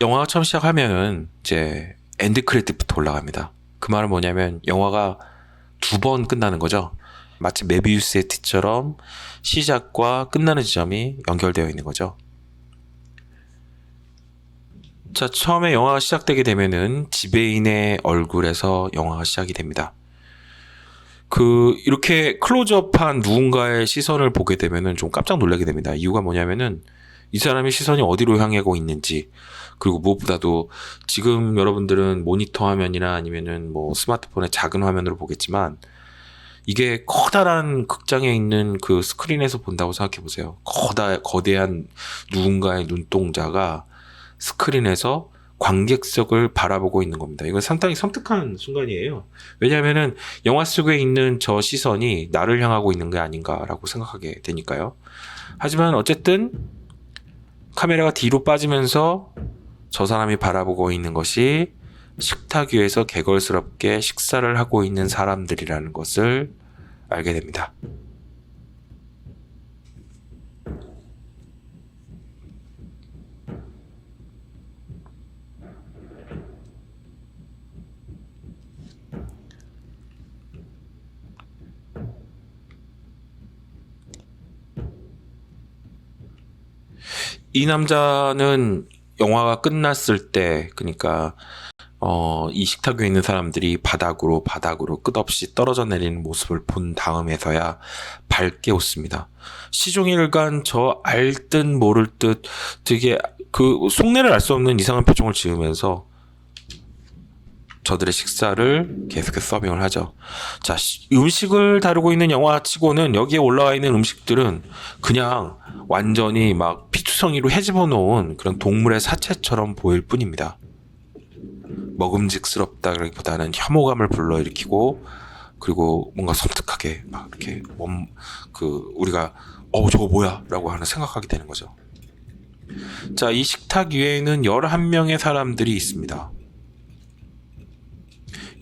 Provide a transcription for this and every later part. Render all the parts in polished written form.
영화가 처음 시작하면은 이제 엔드 크레딧부터 올라갑니다. 그 말은 뭐냐면 영화가 두 번 끝나는 거죠. 마치 메비우스의 티처럼 시작과 끝나는 지점이 연결되어 있는 거죠. 자, 처음에 영화가 시작되게 되면은 지배인의 얼굴에서 영화가 시작이 됩니다. 이렇게 클로즈업한 누군가의 시선을 보게 되면은 좀 깜짝 놀라게 됩니다. 이유가 뭐냐면은 이 사람의 시선이 어디로 향하고 있는지, 그리고 무엇보다도 지금 여러분들은 모니터 화면이나 아니면은 뭐 스마트폰의 작은 화면으로 보겠지만 이게 커다란 극장에 있는 그 스크린에서 본다고 생각해 보세요. 거대한 누군가의 눈동자가 스크린에서 관객석을 바라보고 있는 겁니다. 이건 상당히 섬뜩한 순간이에요. 왜냐하면은 영화 속에 있는 저 시선이 나를 향하고 있는 게 아닌가라고 생각하게 되니까요. 하지만 어쨌든 카메라가 뒤로 빠지면서 저 사람이 바라보고 있는 것이 식탁 위에서 개걸스럽게 식사를 하고 있는 사람들이라는 것을 알게 됩니다. 이 남자는 영화가 끝났을 때, 그러니까 이 식탁 위에 있는 사람들이 바닥으로 끝없이 떨어져 내리는 모습을 본 다음에서야 밝게 웃습니다. 시종일관 저 알 듯 모를 듯 되게 그 속내를 알 수 없는 이상한 표정을 지으면서 저들의 식사를 계속해서 서빙을 하죠. 자, 음식을 다루고 있는 영화치고는 여기에 올라와 있는 음식들은 그냥 완전히 막 피투성이로 헤집어 놓은 그런 동물의 사체처럼 보일 뿐입니다. 먹음직스럽다기보다는 혐오감을 불러일으키고, 그리고 뭔가 섬뜩하게 막 이렇게 우리가 저거 뭐야 라고 하는 생각하게 되는 거죠. 자, 이 식탁 위에는 11명의 사람들이 있습니다.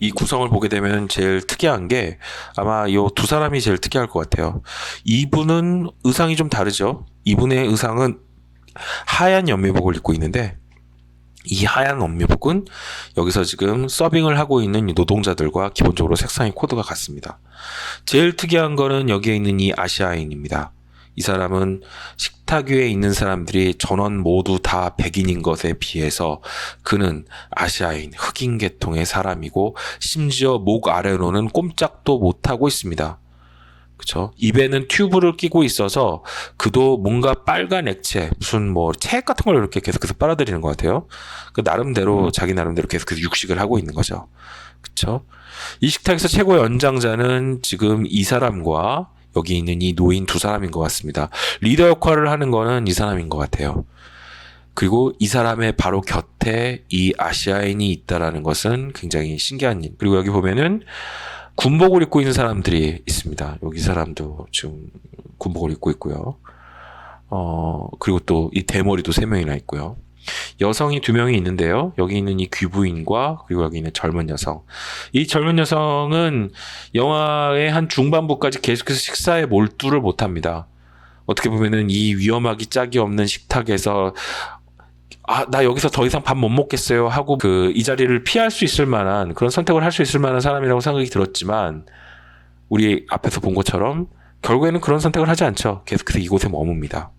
이 구성을 보게 되면 제일 특이한 게 아마 이 두 사람이 제일 특이할 것 같아요. 이분은 의상이 좀 다르죠. 이분의 의상은 하얀 연미복을 입고 있는데, 이 하얀 연미복은 여기서 지금 서빙을 하고 있는 노동자들과 기본적으로 색상의 코드가 같습니다. 제일 특이한 거는 여기에 있는 이 아시아인입니다. 이 사람은 식탁 위에 있는 사람들이 전원 모두 다 백인인 것에 비해서 그는 아시아인, 흑인 계통의 사람이고, 심지어 목 아래로는 꼼짝도 못하고 있습니다. 그쵸? 입에는 튜브를 끼고 있어서 그도 뭔가 빨간 액체, 무슨 뭐 책 같은 걸 이렇게 계속해서 빨아들이는 것 같아요. 자기 나름대로 계속해서 육식을 하고 있는 거죠. 그쵸? 이 식탁에서 최고의 연장자는 지금 이 사람과 여기 있는 이 노인 두 사람인 것 같습니다. 리더 역할을 하는 거는 이 사람인 것 같아요. 그리고 이 사람의 바로 곁에 이 아시아인이 있다라는 것은 굉장히 신기한 일. 그리고 여기 보면은 군복을 입고 있는 사람들이 있습니다. 여기 사람도 지금 군복을 입고 있고요. 그리고 또 이 대머리도 3명이나 있고요. 여성이 2명이 있는데요. 여기 있는 이 귀부인과 그리고 여기 있는 젊은 여성. 이 젊은 여성은 영화의 한 중반부까지 계속해서 식사에 몰두를 못합니다. 어떻게 보면은 이 위험하기 짝이 없는 식탁에서 나 여기서 더 이상 밥 못 먹겠어요 하고 이 자리를 피할 수 있을 만한 그런 선택을 할 수 있을 만한 사람이라고 생각이 들었지만, 우리 앞에서 본 것처럼 결국에는 그런 선택을 하지 않죠. 계속해서 이곳에 머뭅니다.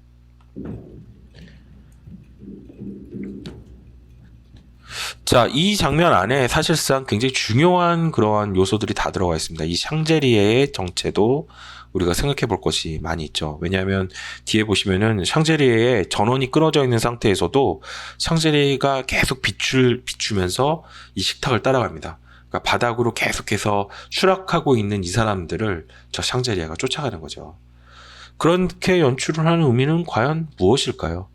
자, 이 장면 안에 사실상 굉장히 중요한 그러한 요소들이 다 들어가 있습니다. 이 샹제리에의 정체도 우리가 생각해 볼 것이 많이 있죠. 왜냐하면 뒤에 보시면은 샹제리에에 전원이 끊어져 있는 상태에서도 샹제리에가 계속 비추면서 이 식탁을 따라갑니다. 그러니까 바닥으로 계속해서 추락하고 있는 이 사람들을 저 샹제리에가 쫓아가는 거죠. 그렇게 연출을 하는 의미는 과연 무엇일까요?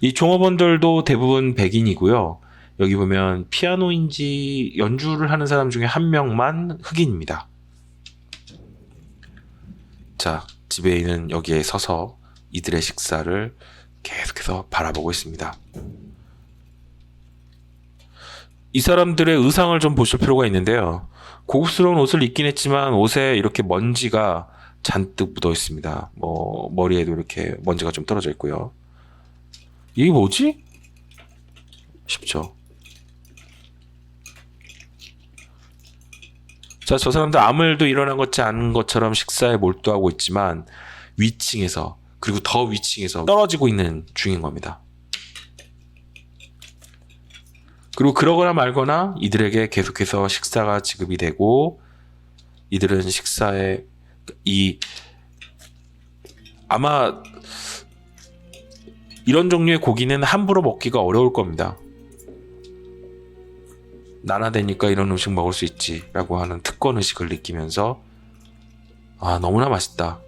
이 종업원들도 대부분 백인이고요. 여기 보면 피아노인지 연주를 하는 사람 중에 한 명만 흑인입니다. 자, 지배인은 여기에 서서 이들의 식사를 계속해서 바라보고 있습니다. 이 사람들의 의상을 좀 보실 필요가 있는데요. 고급스러운 옷을 입긴 했지만 옷에 이렇게 먼지가 잔뜩 묻어 있습니다. 머리에도 이렇게 먼지가 좀 떨어져 있고요. 이게 뭐지? 싶죠. 자, 저 사람들 아무 일도 일어난 것지 않은 것처럼 식사에 몰두하고 있지만 위층에서, 그리고 더 위층에서 떨어지고 있는 중인 겁니다. 그리고 그러거나 말거나 이들에게 계속해서 식사가 지급이 되고, 이들은 식사에 아마 이런 종류의 고기는 함부로 먹기가 어려울 겁니다. 나나되니까 이런 음식 먹을 수 있지 라고 하는 특권 의식을 느끼면서 너무나 맛있다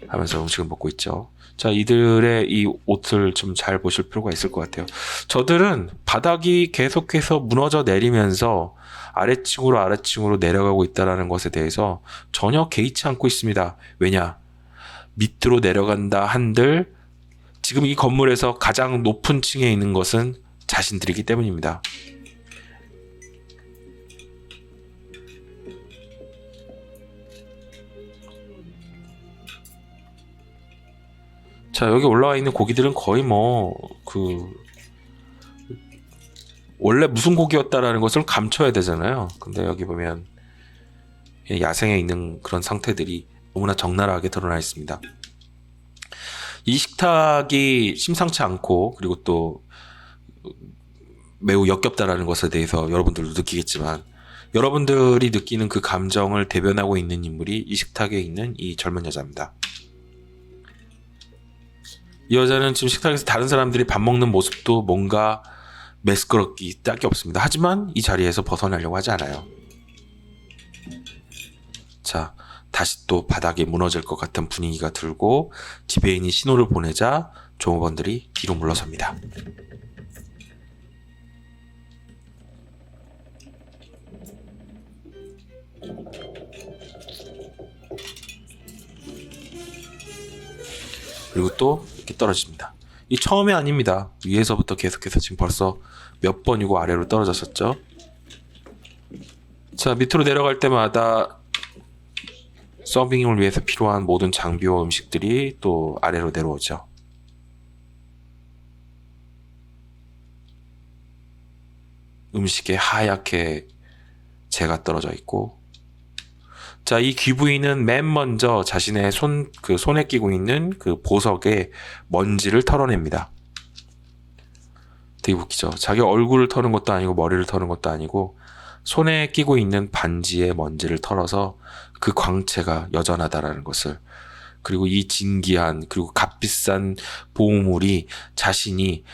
하면서 음식을 먹고 있죠. 자, 이들의 이 옷을 좀 잘 보실 필요가 있을 것 같아요. 저들은 바닥이 계속해서 무너져 내리면서 아래층으로 내려가고 있다는 것에 대해서 전혀 개의치 않고 있습니다. 왜냐? 밑으로 내려간다 한들 지금 이 건물에서 가장 높은 층에 있는 것은 자신들이기 때문입니다. 자, 여기 올라와 있는 고기들은 거의 원래 무슨 고기였다라는 것을 감춰야 되잖아요. 근데 여기 보면 야생에 있는 그런 상태들이 너무나 적나라하게 드러나 있습니다. 이 식탁이 심상치 않고, 그리고 또 매우 역겹다라는 것에 대해서 여러분들도 느끼겠지만, 여러분들이 느끼는 그 감정을 대변하고 있는 인물이 이 식탁에 있는 이 젊은 여자입니다. 이 여자는 지금 식탁에서 다른 사람들이 밥 먹는 모습도 뭔가 매스끄럽기 딱히 없습니다. 하지만 이 자리에서 벗어나려고 하지 않아요. 자, 다시 또 바닥이 무너질 것 같은 분위기가 들고 지배인이 신호를 보내자 종업원들이 뒤로 물러섭니다. 그리고 또 이렇게 떨어집니다. 이 처음이 아닙니다. 위에서부터 계속해서 지금 벌써 몇 번이고 아래로 떨어졌었죠. 자, 밑으로 내려갈 때마다 서빙을 위해서 필요한 모든 장비와 음식들이 또 아래로 내려오죠. 음식에 하얗게 재가 떨어져 있고, 자, 이 귀부인은 맨 먼저 자신의 손에 끼고 있는 그 보석의 먼지를 털어냅니다. 되게 웃기죠. 자기 얼굴을 터는 것도 아니고 머리를 터는 것도 아니고 손에 끼고 있는 반지의 먼지를 털어서 그 광채가 여전하다라는 것을, 그리고 이 진기한 그리고 값비싼 보물이 자신이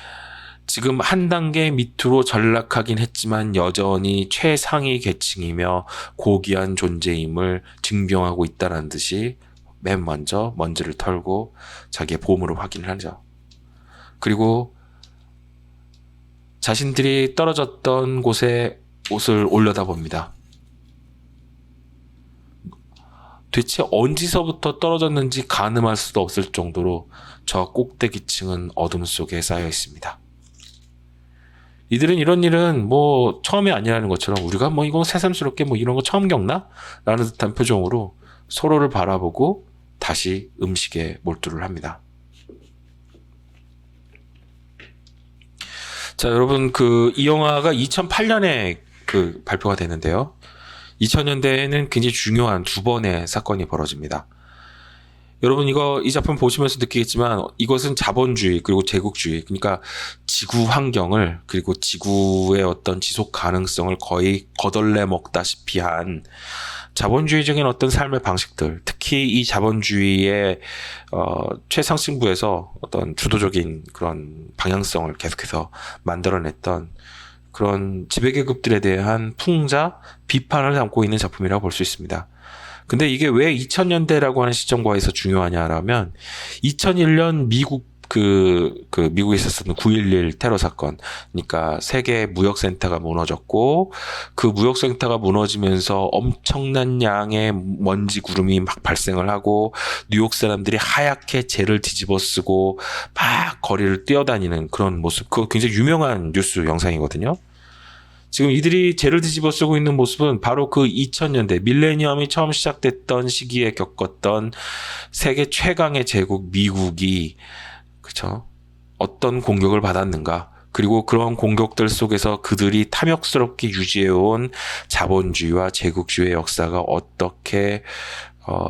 지금 한 단계 밑으로 전락하긴 했지만 여전히 최상위 계층이며 고귀한 존재임을 증명하고 있다는 듯이 맨 먼저 먼지를 털고 자기의 보물을 확인을 하죠. 그리고 자신들이 떨어졌던 곳에 옷을 올려다봅니다. 대체 언제서부터 떨어졌는지 가늠할 수도 없을 정도로 저 꼭대기층은 어둠 속에 쌓여 있습니다. 이들은 이런 일은 처음이 아니라는 것처럼 우리가 이거 새삼스럽게 이런 거 처음 겪나? 라는 듯한 표정으로 서로를 바라보고 다시 음식에 몰두를 합니다. 자, 여러분, 이 영화가 2008년에 발표가 되는데요. 2000년대에는 굉장히 중요한 두 번의 사건이 벌어집니다. 여러분, 이 작품 보시면서 느끼겠지만 이것은 자본주의 그리고 제국주의, 그러니까 지구 환경을, 그리고 지구의 어떤 지속 가능성을 거의 거덜내 먹다시피 한 자본주의적인 어떤 삶의 방식들, 특히 이 자본주의의 최상층부에서 어떤 주도적인 그런 방향성을 계속해서 만들어냈던 그런 지배계급들에 대한 풍자, 비판을 담고 있는 작품이라고 볼 수 있습니다. 근데 이게 왜 2000년대라고 하는 시점과에서 중요하냐라면 2001년 미국에 있었던 9.11 테러 사건, 그러니까 세계 무역센터가 무너졌고 그 무역센터가 무너지면서 엄청난 양의 먼지 구름이 막 발생을 하고 뉴욕 사람들이 하얗게 재를 뒤집어 쓰고 막 거리를 뛰어다니는 그런 모습, 그거 굉장히 유명한 뉴스 영상이거든요. 지금 이들이 재를 뒤집어 쓰고 있는 모습은 바로 그 2000년대 밀레니엄이 처음 시작됐던 시기에 겪었던 세계 최강의 제국 미국이 어떤 공격을 받았는가, 그리고 그런 공격들 속에서 그들이 탐욕스럽게 유지해온 자본주의와 제국주의의 역사가 어떻게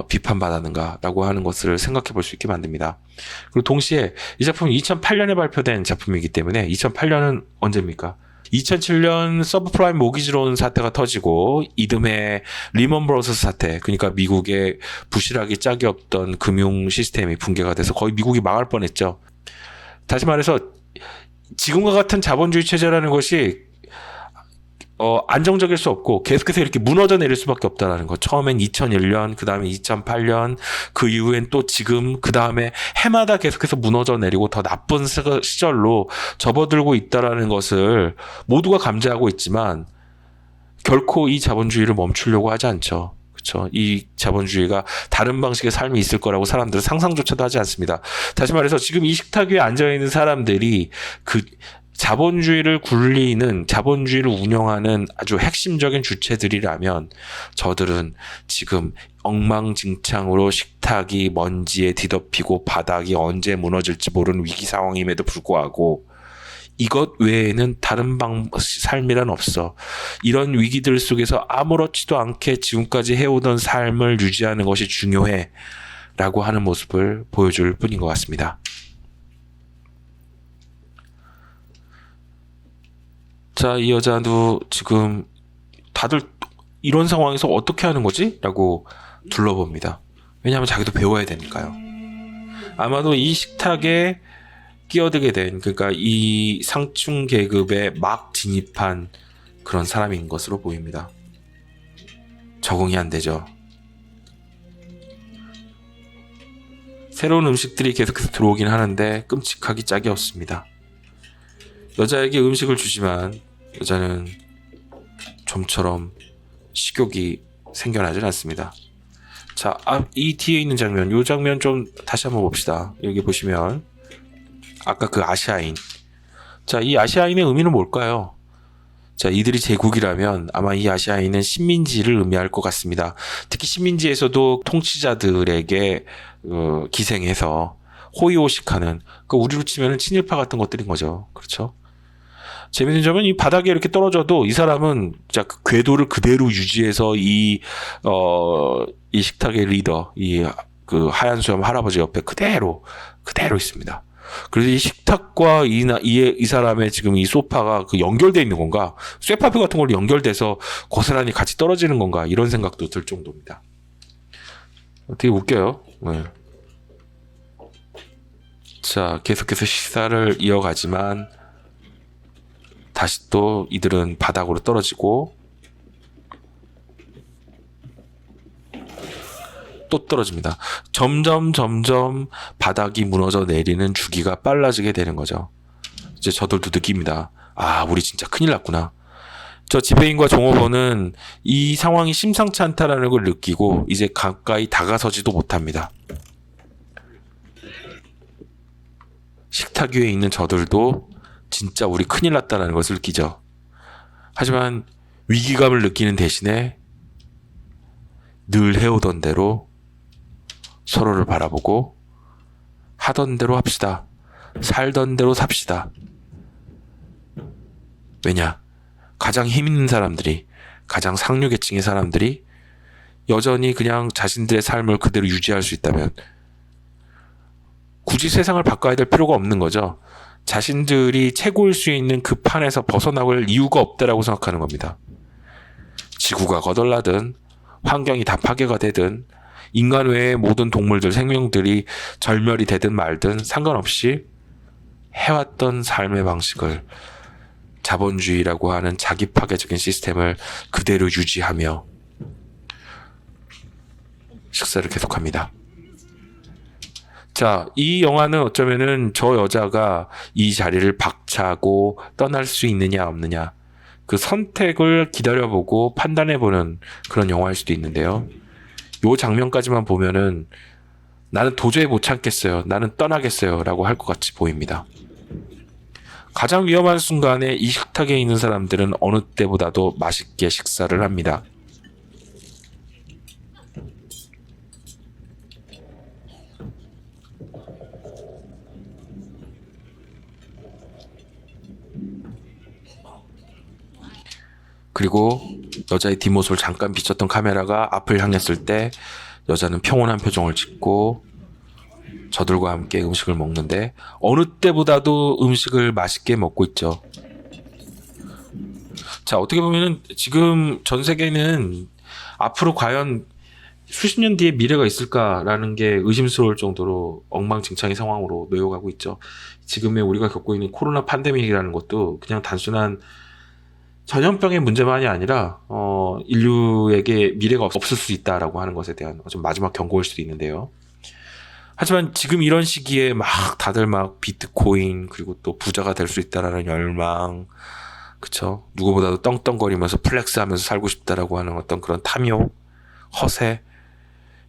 비판받았는가라고 하는 것을 생각해 볼 수 있게 만듭니다. 그리고 동시에 이 작품은 2008년에 발표된 작품이기 때문에 2008년은 언제입니까? 2007년 서브프라임 모기지론 사태가 터지고 이듬해 리먼 브러더스 사태, 그러니까 미국의 부실하기 짝이 없던 금융 시스템이 붕괴가 돼서 거의 미국이 망할 뻔했죠. 다시 말해서 지금과 같은 자본주의 체제라는 것이 안정적일 수 없고 계속해서 이렇게 무너져 내릴 수밖에 없다라는 것. 처음엔 2001년, 그 다음에 2008년, 그 이후엔 또 지금, 그 다음에 해마다 계속해서 무너져 내리고 더 나쁜 시절로 접어들고 있다라는 것을 모두가 감지하고 있지만 결코 이 자본주의를 멈추려고 하지 않죠. 그렇죠. 이 자본주의가 다른 방식의 삶이 있을 거라고 사람들은 상상조차도 하지 않습니다. 다시 말해서 지금 이 식탁 위에 앉아 있는 사람들이 그 자본주의를 굴리는, 자본주의를 운영하는 아주 핵심적인 주체들이라면 저들은 지금 엉망진창으로 식탁이 먼지에 뒤덮이고 바닥이 언제 무너질지 모르는 위기 상황임에도 불구하고 이것 외에는 다른 삶이란 없어. 이런 위기들 속에서 아무렇지도 않게 지금까지 해오던 삶을 유지하는 것이 중요해 라고 하는 모습을 보여줄 뿐인 것 같습니다. 자, 이 여자도 지금 다들 이런 상황에서 어떻게 하는 거지? 라고 둘러봅니다. 왜냐하면 자기도 배워야 되니까요. 아마도 이 식탁에 끼어들게 된, 그러니까 이 상층 계급에 막 진입한 그런 사람인 것으로 보입니다. 적응이 안 되죠. 새로운 음식들이 계속해서 들어오긴 하는데 끔찍하기 짝이 없습니다. 여자에게 음식을 주지만 여자는 좀처럼 식욕이 생겨나질 않습니다. 자, 이 뒤에 있는 장면, 이 장면 좀 다시 한번 봅시다. 여기 보시면 아까 그 아시아인. 자, 이 아시아인의 의미는 뭘까요? 자, 이들이 제국이라면 아마 이 아시아인은 식민지를 의미할 것 같습니다. 특히 식민지에서도 통치자들에게 기생해서 호의호식하는, 그 우리로 치면은 친일파 같은 것들인 거죠. 그렇죠? 재밌는 점은 이 바닥에 이렇게 떨어져도 이 사람은 자, 그 궤도를 그대로 유지해서 이 식탁의 리더, 그 하얀 수염 할아버지 옆에 그대로 있습니다. 그래서 이 식탁과 이 사람의 지금 이 소파가 그 연결되어 있는 건가? 쇠파표 같은 걸로 연결돼서 고스란히 같이 떨어지는 건가? 이런 생각도 들 정도입니다. 되게 웃겨요. 네. 자, 계속해서 식사를 이어가지만 다시 또 이들은 바닥으로 떨어지고 또 떨어집니다. 점점 바닥이 무너져 내리는 주기가 빨라지게 되는 거죠. 이제 저들도 느낍니다. 아, 우리 진짜 큰일 났구나. 저 지배인과 종업원은 이 상황이 심상치 않다라는 걸 느끼고 이제 가까이 다가서지도 못합니다. 식탁 위에 있는 저들도 진짜 우리 큰일 났다는 것을 느끼죠. 하지만 위기감을 느끼는 대신에 늘 해오던 대로 서로를 바라보고 하던 대로 합시다. 살던 대로 삽시다. 왜냐? 가장 힘 있는 사람들이, 가장 상류계층의 사람들이 여전히 그냥 자신들의 삶을 그대로 유지할 수 있다면 굳이 세상을 바꿔야 될 필요가 없는 거죠. 자신들이 최고일 수 있는 그 판에서 벗어나올 이유가 없다라고 생각하는 겁니다. 지구가 거덜나든 환경이 다 파괴가 되든 인간 외의 모든 동물들, 생명들이 절멸이 되든 말든 상관없이 해왔던 삶의 방식을, 자본주의라고 하는 자기 파괴적인 시스템을 그대로 유지하며 식사를 계속합니다. 자, 이 영화는 어쩌면은 저 여자가 이 자리를 박차고 떠날 수 있느냐 없느냐 그 선택을 기다려보고 판단해보는 그런 영화일 수도 있는데요. 요 장면까지만 보면은 나는 도저히 못 참겠어요. 나는 떠나겠어요. 라고 할 것 같이 보입니다. 가장 위험한 순간에 이 식탁에 있는 사람들은 어느 때보다도 맛있게 식사를 합니다. 그리고 여자의 뒷모습을 잠깐 비쳤던 카메라가 앞을 향했을 때 여자는 평온한 표정을 짓고 저들과 함께 음식을 먹는데 어느 때보다도 음식을 맛있게 먹고 있죠. 자, 어떻게 보면은 지금 전 세계는 앞으로 과연 수십 년 뒤에 미래가 있을까라는 게 의심스러울 정도로 엉망진창의 상황으로 놓여가고 있죠. 지금의 우리가 겪고 있는 코로나 팬데믹이라는 것도 그냥 단순한 전염병의 문제만이 아니라 인류에게 미래가 없을 수 있다라고 하는 것에 대한 좀 마지막 경고일 수도 있는데요. 하지만 지금 이런 시기에 막 다들 막 비트코인 그리고 또 부자가 될 수 있다라는 열망, 그쵸? 누구보다도 떵떵거리면서 플렉스하면서 살고 싶다라고 하는 어떤 그런 탐욕, 허세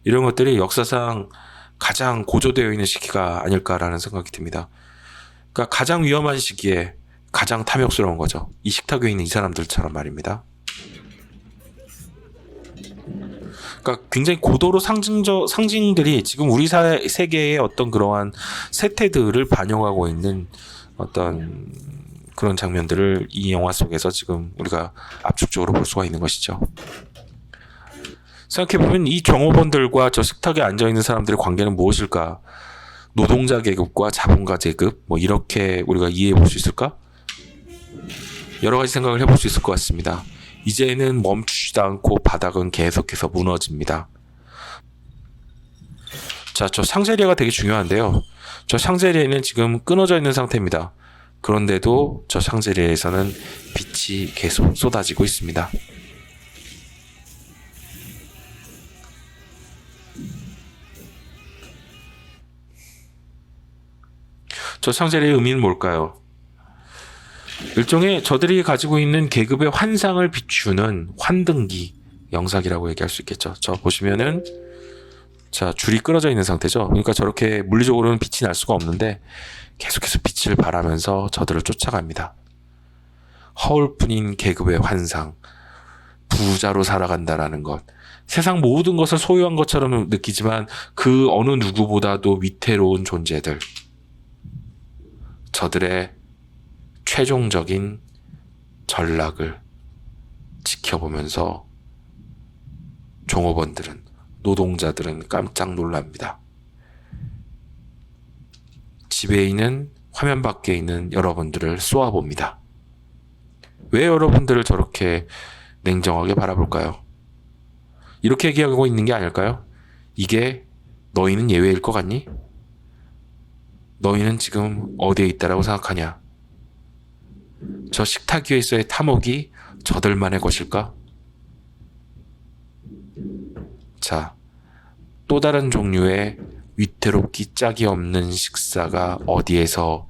이런 것들이 역사상 가장 고조되어 있는 시기가 아닐까라는 생각이 듭니다. 그러니까 가장 위험한 시기에 가장 탐욕스러운 거죠. 이 식탁 위에 있는 이 사람들처럼 말입니다. 그러니까 굉장히 고도로 상징들이 지금 우리 세계의 어떤 그러한 세태들을 반영하고 있는 어떤 그런 장면들을 이 영화 속에서 지금 우리가 압축적으로 볼 수가 있는 것이죠. 생각해보면 이 종업원들과 저 식탁에 앉아있는 사람들의 관계는 무엇일까? 노동자 계급과 자본가 계급 뭐 이렇게 우리가 이해해 볼 수 있을까? 여러 가지 생각을 해볼 수 있을 것 같습니다. 이제는 멈추지도 않고 바닥은 계속해서 무너집니다. 자, 저 샹젤리에가 되게 중요한데요. 저 샹젤리에는 지금 끊어져 있는 상태입니다. 그런데도 저 샹젤리에에서는 빛이 계속 쏟아지고 있습니다. 저 샹젤리의 의미는 뭘까요? 일종의 저들이 가지고 있는 계급의 환상을 비추는 환등기 영상이라고 얘기할 수 있겠죠. 저 보시면은 자 줄이 끊어져 있는 상태죠. 그러니까 저렇게 물리적으로는 빛이 날 수가 없는데 계속해서 빛을 발하면서 저들을 쫓아갑니다. 허울뿐인 계급의 환상, 부자로 살아간다라는 것, 세상 모든 것을 소유한 것처럼 느끼지만 그 어느 누구보다도 위태로운 존재들, 저들의 최종적인 전락을 지켜보면서 종업원들은, 노동자들은 깜짝 놀랍니다. 지배인은 화면 밖에 있는 여러분들을 쏘아봅니다. 왜 여러분들을 저렇게 냉정하게 바라볼까요? 이렇게 얘기하고 있는 게 아닐까요? 이게 너희는 예외일 것 같니? 너희는 지금 어디에 있다라고 생각하냐? 저 식탁 위에서의 탐욕이 저들만의 것일까? 자, 또 다른 종류의 위태롭기 짝이 없는 식사가 어디에서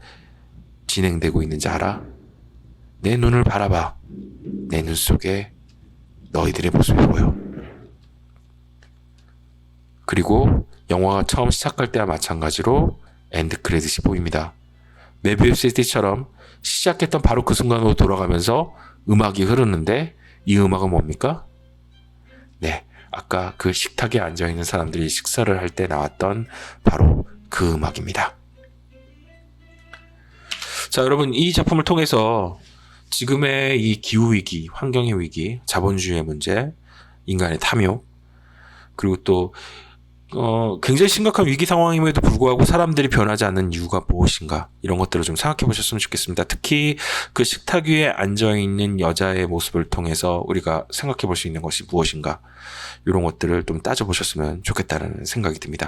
진행되고 있는지 알아? 내 눈을 바라봐. 내 눈 속에 너희들의 모습이 보여. 그리고 영화가 처음 시작할 때와 마찬가지로 엔드 크레딧이 보입니다. 메비우스처럼 시작했던 바로 그 순간으로 돌아가면서 음악이 흐르는데 이 음악은 뭡니까? 네, 아까 그 식탁에 앉아있는 사람들이 식사를 할 때 나왔던 바로 그 음악입니다. 자, 여러분, 이 작품을 통해서 지금의 이 기후위기, 환경의 위기, 자본주의의 문제, 인간의 탐욕, 그리고 또 굉장히 심각한 위기 상황임에도 불구하고 사람들이 변하지 않는 이유가 무엇인가, 이런 것들을 좀 생각해 보셨으면 좋겠습니다. 특히 그 식탁 위에 앉아있는 여자의 모습을 통해서 우리가 생각해 볼 수 있는 것이 무엇인가, 이런 것들을 좀 따져보셨으면 좋겠다는 생각이 듭니다.